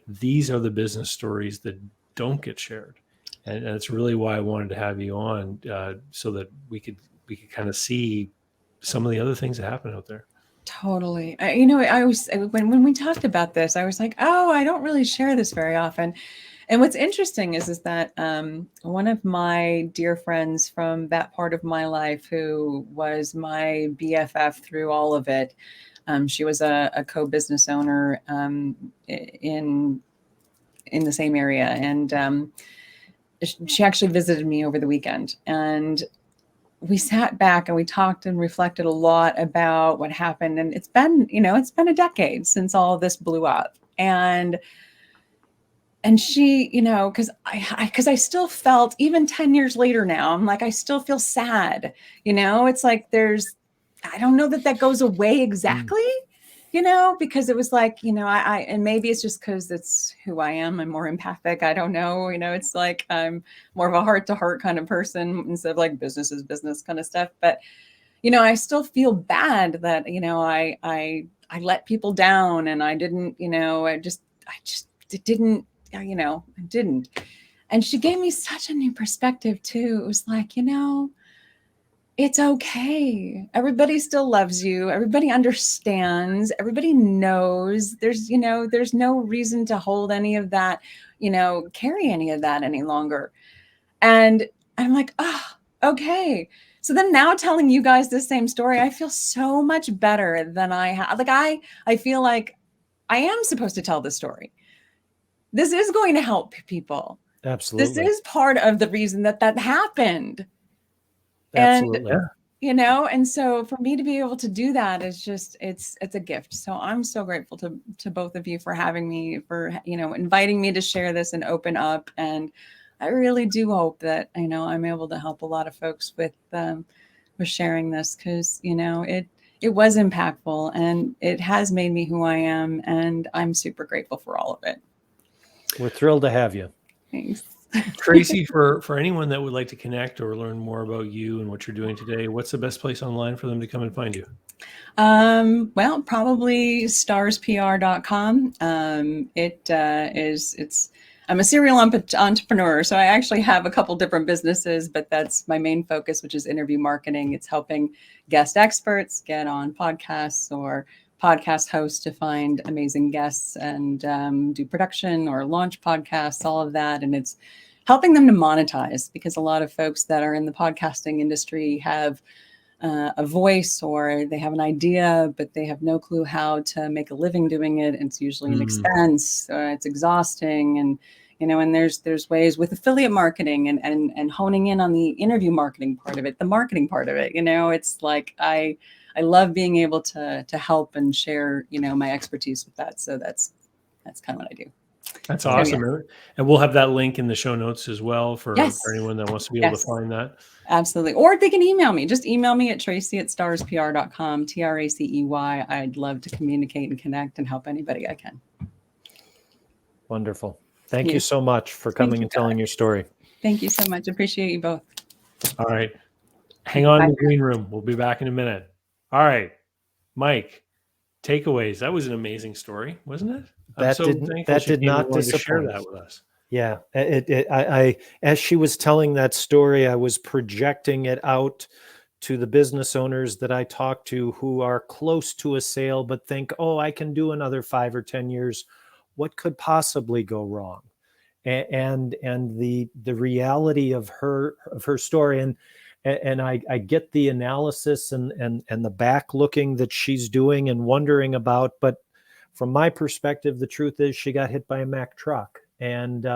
these are the business stories that don't get shared, and it's really why I wanted to have you on, so that we could kind of see some of the other things that happen out there. Totally. I was when we talked about this, I was like, oh, I don't really share this very often. And what's interesting is that one of my dear friends from that part of my life, who was my BFF through all of it, she was a co-business owner in the same area, and she actually visited me over the weekend, and we sat back and we talked and reflected a lot about what happened. And it's been a decade since all of this blew up. And she, because I still felt, even 10 years later now, I'm like, I still feel sad. It's like I don't know that goes away exactly, because it was like, and maybe it's just because it's who I am. I'm more empathic. I don't know. It's like I'm more of a heart to heart kind of person instead of like business is business kind of stuff. But, I still feel bad that, I let people down, and I didn't, I just didn't, I didn't. And she gave me such a new perspective too. It was like, it's okay. Everybody still loves you. Everybody understands. Everybody knows. There's no reason to hold any of that, carry any of that any longer. And I'm like, oh, okay. So then now telling you guys the same story, I feel so much better than I have. Like I feel like I am supposed to tell this story. This is going to help people. Absolutely. This is part of the reason that happened. Absolutely. And, and so for me to be able to do that is just, it's a gift. So I'm so grateful to both of you for having me, for, inviting me to share this and open up. And I really do hope that, I'm able to help a lot of folks with sharing this, because, it was impactful and it has made me who I am. And I'm super grateful for all of it. We're thrilled to have you. Thanks. Tracy, for anyone that would like to connect or learn more about you and what you're doing today, what's the best place online for them to come and find you? Well, probably starspr.com. I'm a serial entrepreneur, so I actually have a couple different businesses, but that's my main focus, which is interview marketing. It's helping guest experts get on podcasts or podcast hosts to find amazing guests and do production or launch podcasts, all of that. And it's helping them to monetize, because a lot of folks that are in the podcasting industry have a voice, or they have an idea, but they have no clue how to make a living doing it. It's usually an expense, it's exhausting. And, and there's ways with affiliate marketing and honing in on the interview marketing part of it, the marketing part of it. It's like, I love being able to help and share, my expertise with that. So that's kind of what I do. That's awesome. So, yeah. And we'll have that link in the show notes as well for anyone that wants to be able to find that. Absolutely. Or they can email me. Just email me at tracy@starspr.com, Tracey. I'd love to communicate and connect and help anybody I can. Wonderful. Thank you so much for coming and telling your story. Thank you so much. Appreciate you both. All right. Hang on in the green room. We'll be back in a minute. All right. Mike, takeaways. That was an amazing story, wasn't it? That did not disappoint. To share that with us. Yeah, I as she was telling that story, I was projecting it out to the business owners that I talk to who are close to a sale, but think, oh, I can do another 5 or 10 years. What could possibly go wrong? And the reality of her story, and I get the analysis and the back looking that she's doing and wondering about, but from my perspective, the truth is she got hit by a Mack truck. And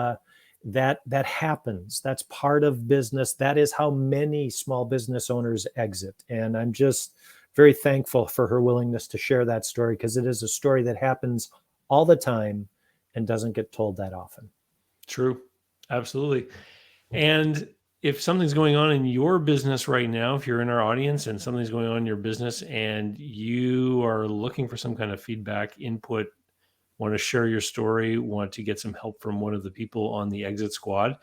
that happens. That's part of business. That is how many small business owners exit. And I'm just very thankful for her willingness to share that story, because it is a story that happens all the time and doesn't get told that often. True. Absolutely. And if something's going on in your business right now, if you're in our audience and something's going on in your business and you are looking for some kind of feedback, input, want to share your story, want to get some help from one of the people on the Exit Squad,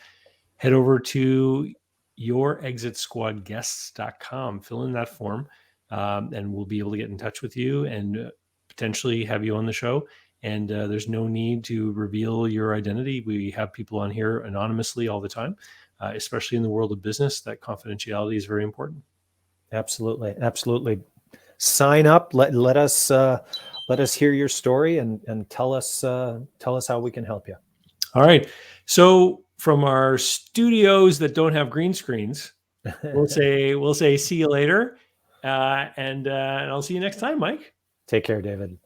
head over to yourexitsquadguests.com, fill in that form, and we'll be able to get in touch with you and potentially have you on the show. And there's no need to reveal your identity. We have people on here anonymously all the time, especially in the world of business. That confidentiality is very important. Absolutely. Absolutely. Sign up. Let us hear your story and tell us how we can help you. All right. So from our studios that don't have green screens, we'll say see you later. And I'll see you next time, Mike. Take care, David.